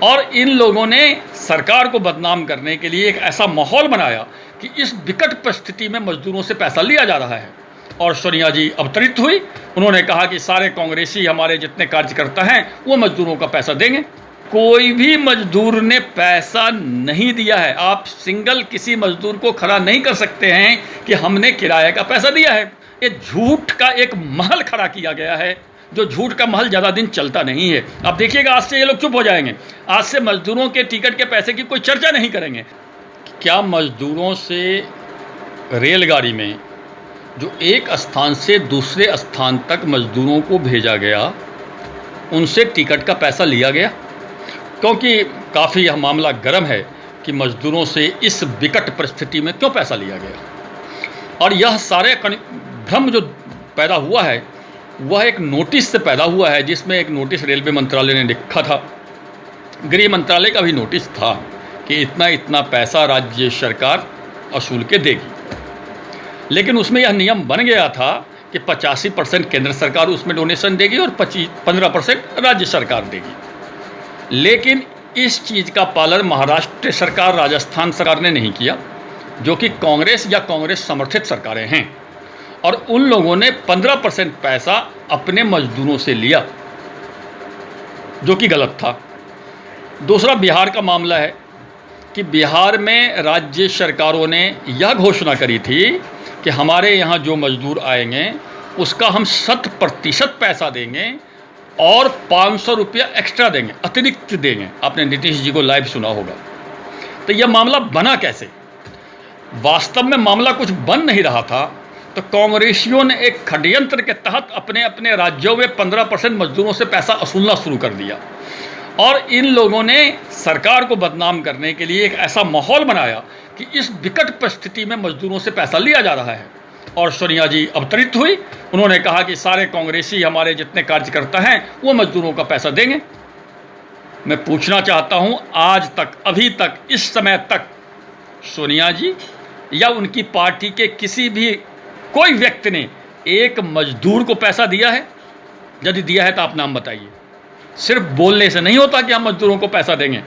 और इन लोगों ने सरकार को बदनाम करने के लिए एक ऐसा माहौल बनाया कि इस विकट परिस्थिति में मजदूरों से पैसा लिया जा रहा है। और सोनिया जी अवतरित हुई, उन्होंने कहा कि सारे कांग्रेसी हमारे जितने कार्यकर्ता हैं वो मजदूरों का पैसा देंगे। कोई भी मजदूर ने पैसा नहीं दिया है। आप सिंगल किसी मजदूर को खड़ा नहीं कर सकते हैं कि हमने किराए का पैसा दिया है। ये झूठ का एक महल खड़ा किया गया है, जो झूठ का महल ज़्यादा दिन चलता नहीं है। अब देखिएगा, आज से ये लोग चुप हो जाएंगे। आज से मजदूरों के टिकट के पैसे की कोई चर्चा नहीं करेंगे। क्या मजदूरों से रेलगाड़ी में जो एक स्थान से दूसरे स्थान तक मजदूरों को भेजा गया, उनसे टिकट का पैसा लिया गया? क्योंकि काफ़ी यह मामला गर्म है कि मजदूरों से इस विकट परिस्थिति में क्यों पैसा लिया गया। और यह सारे भ्रम जो पैदा हुआ है वह एक नोटिस से पैदा हुआ है, जिसमें एक नोटिस रेलवे मंत्रालय ने लिखा था। गृह मंत्रालय का भी नोटिस था कि इतना इतना पैसा राज्य सरकार वसूल के देगी, लेकिन उसमें यह नियम बन गया था कि 85% केंद्र सरकार उसमें डोनेशन देगी और 15% राज्य सरकार देगी। लेकिन इस चीज़ का पालन महाराष्ट्र सरकार, राजस्थान सरकार ने नहीं किया, जो कि कांग्रेस या कांग्रेस समर्थित सरकारें हैं, और उन लोगों ने 15% पैसा अपने मजदूरों से लिया, जो कि गलत था। दूसरा बिहार का मामला है कि बिहार में राज्य सरकारों ने यह घोषणा करी थी कि हमारे यहाँ जो मजदूर आएंगे उसका हम 100% पैसा देंगे और 500 रुपया एक्स्ट्रा देंगे, अतिरिक्त देंगे। आपने नीतीश जी को लाइव सुना होगा। तो यह मामला बना कैसे? वास्तव में मामला कुछ बन नहीं रहा था, तो कांग्रेसियों ने एक षड्यंत्र के तहत अपने अपने राज्यों में 15% मजदूरों से पैसा वसूलना शुरू कर दिया। और इन लोगों ने सरकार को बदनाम करने के लिए एक ऐसा माहौल बनाया कि इस विकट परिस्थिति में मजदूरों से पैसा लिया जा रहा है। और सोनिया जी अवतरित हुई, उन्होंने कहा कि सारे कांग्रेसी हमारे जितने कार्यकर्ता हैं वो मजदूरों का पैसा देंगे। मैं पूछना चाहता हूं, आज तक, अभी तक, इस समय तक सोनिया जी या उनकी पार्टी के किसी भी कोई व्यक्ति ने एक मजदूर को पैसा दिया है? यदि दिया है तो आप नाम बताइए। सिर्फ बोलने से नहीं होता कि हम मजदूरों को पैसा देंगे।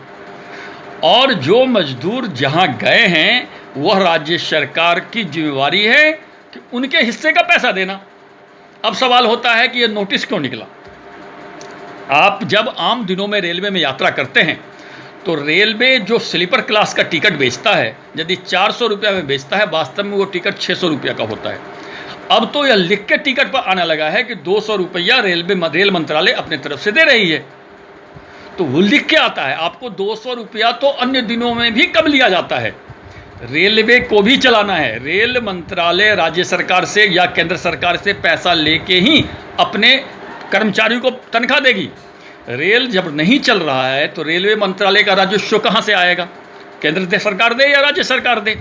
और जो मजदूर जहां गए हैं वह राज्य सरकार की जिम्मेवारी है कि उनके हिस्से का पैसा देना। अब सवाल होता है कि यह नोटिस क्यों निकला? आप जब आम दिनों में रेलवे में यात्रा करते हैं तो रेलवे जो स्लीपर क्लास का टिकट बेचता है, यदि 400 रुपया में बेचता है, वास्तव में वो टिकट 600 रुपया का होता है। अब तो यह लिख के टिकट पर आने लगा है कि 200 रुपया रेल मंत्रालय अपने तरफ से दे रही है। तो वो लिख के आता है। आपको 200 रुपया तो अन्य दिनों में भी कब लिया जाता है? रेलवे को भी चलाना है। रेल मंत्रालय राज्य सरकार से या केंद्र सरकार से पैसा लेके ही अपने कर्मचारियों को तनख्वाह देगी। रेल जब नहीं चल रहा है तो रेलवे मंत्रालय का राजस्व कहाँ से आएगा? केंद्र सरकार दे या राज्य सरकार दे?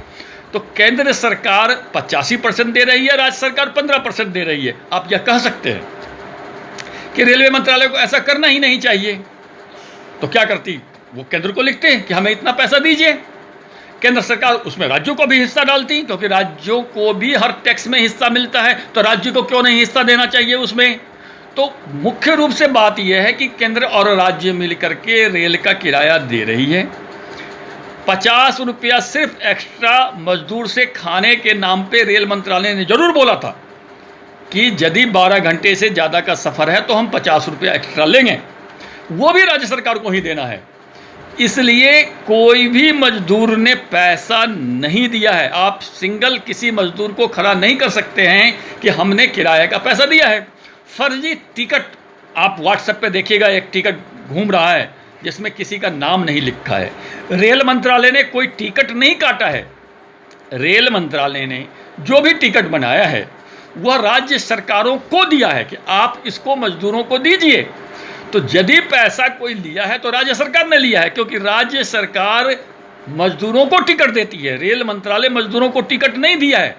तो केंद्र सरकार 85% दे रही है, राज्य सरकार 15% दे रही है। आप यह कह सकते हैं कि रेलवे मंत्रालय को ऐसा करना ही नहीं चाहिए। तो क्या करती? वो केंद्र को लिखते हैं कि हमें इतना पैसा दीजिए। केंद्र सरकार उसमें राज्यों को भी हिस्सा डालती, क्योंकि राज्यों को भी हर टैक्स में हिस्सा मिलता है, तो राज्य को क्यों नहीं हिस्सा देना चाहिए उसमें? तो मुख्य रूप से बात यह है कि केंद्र और राज्य मिलकर के रेल का किराया दे रही है। 50 रुपया सिर्फ एक्स्ट्रा मजदूर से खाने के नाम पे रेल मंत्रालय ने जरूर बोला था कि यदि 12 घंटे से ज़्यादा का सफ़र है तो हम 50 रुपया एक्स्ट्रा लेंगे। वो भी राज्य सरकार को ही देना है। इसलिए कोई भी मजदूर ने पैसा नहीं दिया है। आप सिंगल किसी मजदूर को खड़ा नहीं कर सकते हैं कि हमने किराए का पैसा दिया है। फर्जी टिकट, आप व्हाट्सएप पे देखिएगा, एक टिकट घूम रहा है जिसमें किसी का नाम नहीं लिखा है। रेल मंत्रालय ने कोई टिकट नहीं काटा है। रेल मंत्रालय ने जो भी टिकट बनाया है वह राज्य सरकारों को दिया है कि आप इसको मजदूरों को दीजिए। तो यदि पैसा कोई लिया है तो राज्य सरकार ने लिया है, क्योंकि राज्य सरकार मजदूरों को टिकट देती है। रेल मंत्रालय मजदूरों को टिकट नहीं दिया है।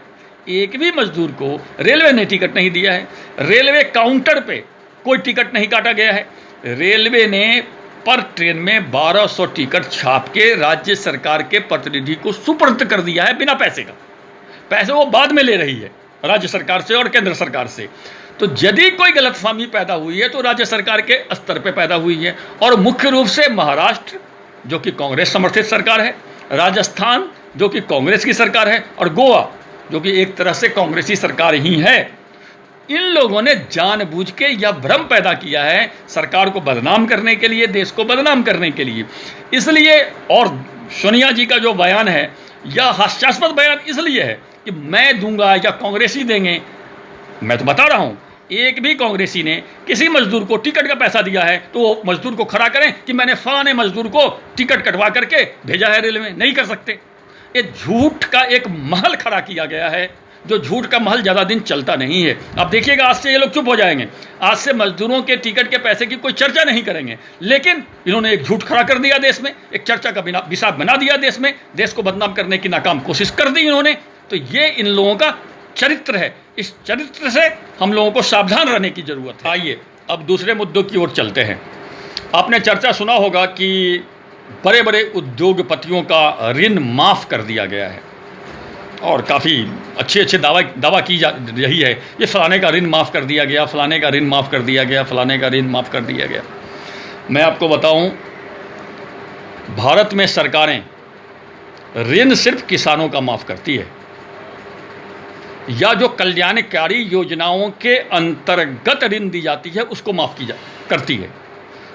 एक भी मजदूर को रेलवे ने टिकट नहीं दिया है। रेलवे काउंटर पे कोई टिकट नहीं काटा गया है। रेलवे ने पर ट्रेन में 1200 टिकट छाप के राज्य सरकार के प्रतिनिधि को सुपुर्द कर दिया है बिना पैसे का। पैसे वो बाद में ले रही है राज्य सरकार से और केंद्र सरकार से। तो यदि कोई गलतफहमी पैदा हुई है तो राज्य सरकार के स्तर पे पैदा हुई है। और मुख्य रूप से महाराष्ट्र जो कि कांग्रेस समर्थित सरकार है, राजस्थान जो कि कांग्रेस की सरकार है, और गोवा जो कि एक तरह से कांग्रेसी सरकार ही है। इन लोगों ने जानबूझ के यह भ्रम पैदा किया है सरकार को बदनाम करने के लिए, देश को बदनाम करने के लिए। इसलिए, और सोनिया जी का जो बयान है यह हास्यास्पद बयान इसलिए है कि मैं दूंगा या कांग्रेसी देंगे। मैं तो बता रहा हूं, एक भी कांग्रेसी ने किसी मजदूर को टिकट का पैसा दिया है तो वो मजदूर को खड़ा करें कि मैंने फलाने मजदूर को टिकट कटवा करके भेजा है रेलवे, नहीं कर सकते। ये झूठ का एक महल खड़ा किया गया है, जो झूठ का महल ज़्यादा दिन चलता नहीं है। अब देखिएगा, आज से ये लोग चुप हो जाएंगे, आज से मजदूरों के टिकट के पैसे की कोई चर्चा नहीं करेंगे। लेकिन इन्होंने एक झूठ खड़ा कर दिया देश में, एक चर्चा का विषय बना दिया देश में, देश को बदनाम करने की नाकाम कोशिश कर दी इन्होंने। तो ये इन लोगों का चरित्र है, इस चरित्र से हम लोगों को सावधान रहने की जरूरत है। आइए अब दूसरे मुद्दों की ओर चलते हैं। आपने चर्चा सुना होगा कि बड़े बड़े उद्योगपतियों का ऋण माफ़ कर दिया गया है और काफ़ी अच्छे दावा की जा रही है, ये फलाने का ऋण माफ़ कर दिया गया, फलाने का ऋण माफ़ कर दिया गया, फलाने का ऋण माफ़ कर दिया गया। मैं आपको बताऊं, भारत में सरकारें ऋण सिर्फ किसानों का माफ़ करती है या जो कल्याणकारी योजनाओं के अंतर्गत ऋण दी जाती है उसको माफ़ करती है।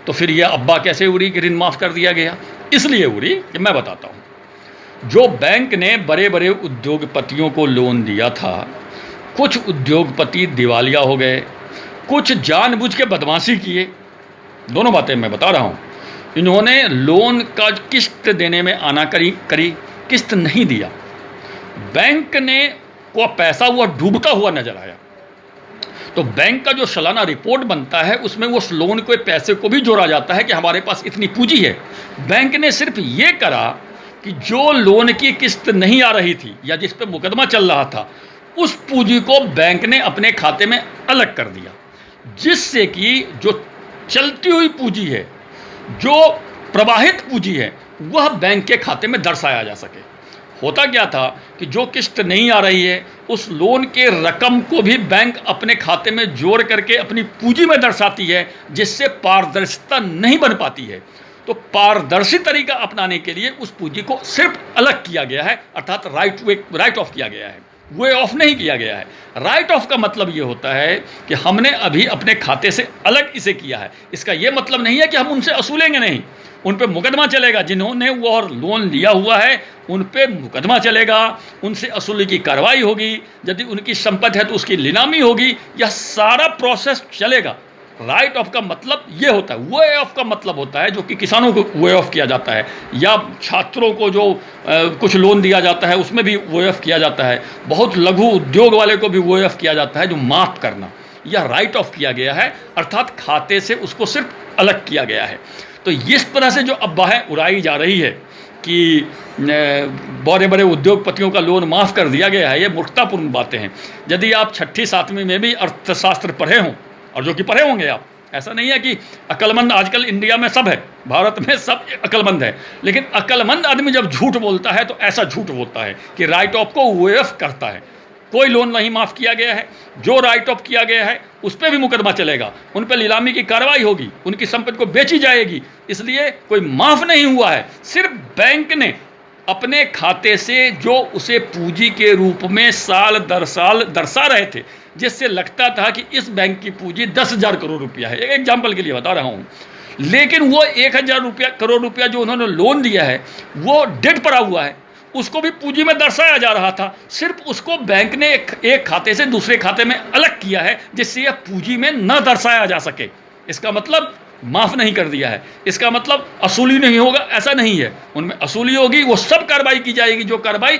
तो फिर यह अब्बा कैसे उड़ी कि ऋण माफ़ कर दिया गया? इसलिए उड़ी कि मैं बताता हूँ। जो बैंक ने बड़े बड़े उद्योगपतियों को लोन दिया था, कुछ उद्योगपति दिवालिया हो गए, कुछ जानबूझ के बदमाशी किए। दोनों बातें मैं बता रहा हूँ। इन्होंने लोन का किस्त देने में आनाकानी करी, किस्त नहीं दिया। बैंक ने को पैसा हुआ डूबता हुआ नजर आया, तो बैंक का जो सालाना रिपोर्ट बनता है उसमें उस लोन के पैसे को भी जोड़ा जाता है कि हमारे पास इतनी पूंजी है। बैंक ने सिर्फ ये करा कि जो लोन की किस्त नहीं आ रही थी या जिस पे मुकदमा चल रहा था, उस पूंजी को बैंक ने अपने खाते में अलग कर दिया, जिससे कि जो चलती हुई पूंजी है, जो प्रवाहित पूंजी है, वह बैंक के खाते में दर्शाया जा सके। होता क्या था कि जो किस्त नहीं आ रही है उस लोन के रकम को भी बैंक अपने खाते में जोड़ करके अपनी पूंजी में दर्शाती है, जिससे पारदर्शिता नहीं बन पाती है। तो पारदर्शी तरीका अपनाने के लिए उस पूंजी को सिर्फ अलग किया गया है, अर्थात राइट ऑफ किया गया है, वे ऑफ नहीं किया गया है। राइट ऑफ का मतलब ये होता है कि हमने अभी अपने खाते से अलग इसे किया है। इसका ये मतलब नहीं है कि हम उनसे असूलेंगे नहीं, उन पे मुकदमा चलेगा। जिन्होंने वो और लोन लिया हुआ है उन पे मुकदमा चलेगा, उनसे असूली की कार्रवाई होगी, यदि उनकी संपत्ति है तो उसकी नीलामी होगी, यह सारा प्रोसेस चलेगा। राइट ऑफ का मतलब ये होता है। वे ऑफ का मतलब होता है जो कि किसानों को वे ऑफ किया जाता है, या छात्रों को जो कुछ लोन दिया जाता है उसमें भी वे ऑफ किया जाता है, बहुत लघु उद्योग वाले को भी वे ऑफ किया जाता है, जो माफ़ करना, यह राइट ऑफ किया गया है, अर्थात खाते से उसको सिर्फ अलग किया गया है। तो इस तरह से जो अफवाहें उड़ाई जा रही है कि बड़े बड़े उद्योगपतियों का लोन माफ़ कर दिया गया है, ये मूर्खतापूर्ण बातें हैं। यदि आप 6ठी 7वीं में भी अर्थशास्त्र पढ़े हों, और जो कि पढ़े होंगे आप, ऐसा नहीं है कि अक्लमंद आजकल इंडिया में सब है, भारत में सब अक्लमंद है, लेकिन अक्लमंद आदमी जब झूठ बोलता है तो ऐसा झूठ बोलता है कि राइट ऑफ को वे ऑफ करता है। कोई लोन नहीं माफ़ किया गया है, जो राइट ऑफ किया गया है उस पर भी मुकदमा चलेगा, उन पर नीलामी की कार्रवाई होगी, उनकी संपत्ति को बेची जाएगी। इसलिए कोई माफ़ नहीं हुआ है, सिर्फ बैंक ने अपने खाते से जो उसे पूंजी के रूप में साल दर साल दर्शा रहे थे, जिससे लगता था कि इस बैंक की पूंजी 10,000 करोड़ रुपया है, एक एग्जाम्पल के लिए बता रहा हूँ, लेकिन वो 1,000 करोड़ रुपया जो उन्होंने लोन दिया है वो डेट पड़ा हुआ है, उसको भी पूंजी में दर्शाया जा रहा था। सिर्फ उसको बैंक ने एक खाते से दूसरे खाते में अलग किया है, जिससे यह पूंजी में न दर्शाया जा सके। इसका मतलब माफ़ नहीं कर दिया है, इसका मतलब असूली नहीं होगा, ऐसा नहीं है। उनमें असूली होगी, वो सब कार्रवाई की जाएगी, जो कार्रवाई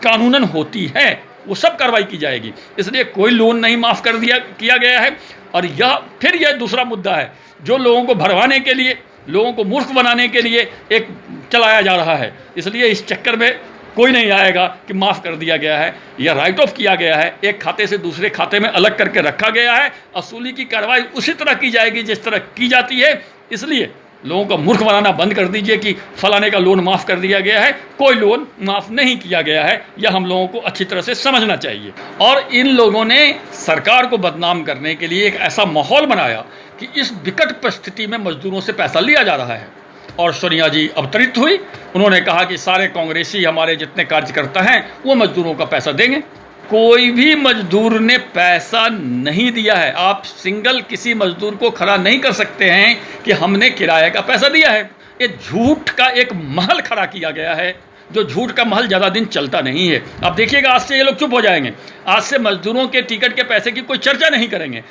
कानूनन होती है वो सब कार्रवाई की जाएगी। इसलिए कोई लोन नहीं माफ़ कर किया गया है। और यह दूसरा मुद्दा है जो लोगों को भरवाने के लिए, लोगों को मूर्ख बनाने के लिए एक चलाया जा रहा है। इसलिए इस चक्कर में कोई नहीं आएगा कि माफ़ कर दिया गया है या राइट ऑफ किया गया है, एक खाते से दूसरे खाते में अलग करके रखा गया है। असूली की कार्रवाई उसी तरह की जाएगी जिस तरह की जाती है। इसलिए लोगों का मूर्ख बनाना बंद कर दीजिए कि फलाने का लोन माफ़ कर दिया गया है। कोई लोन माफ़ नहीं किया गया है, यह हम लोगों को अच्छी तरह से समझना चाहिए। और इन लोगों ने सरकार को बदनाम करने के लिए एक ऐसा माहौल बनाया कि इस विकट परिस्थिति में मजदूरों से पैसा लिया जा रहा है और सोनिया जी अवतरित हुई। उन्होंने कहा कि सारे कांग्रेसी हमारे जितने कार्यकर्ता हैं वो मजदूरों का पैसा देंगे। कोई भी मजदूर ने पैसा नहीं दिया है। आप सिंगल किसी मजदूर को खड़ा नहीं कर सकते हैं कि हमने किराए का पैसा दिया है। ये झूठ का एक महल खड़ा किया गया है, जो झूठ का महल ज़्यादा दिन चलता नहीं है। अब देखिएगा, आज से ये लोग चुप हो जाएंगे। आज से मजदूरों के टिकट के पैसे की कोई चर्चा नहीं करेंगे।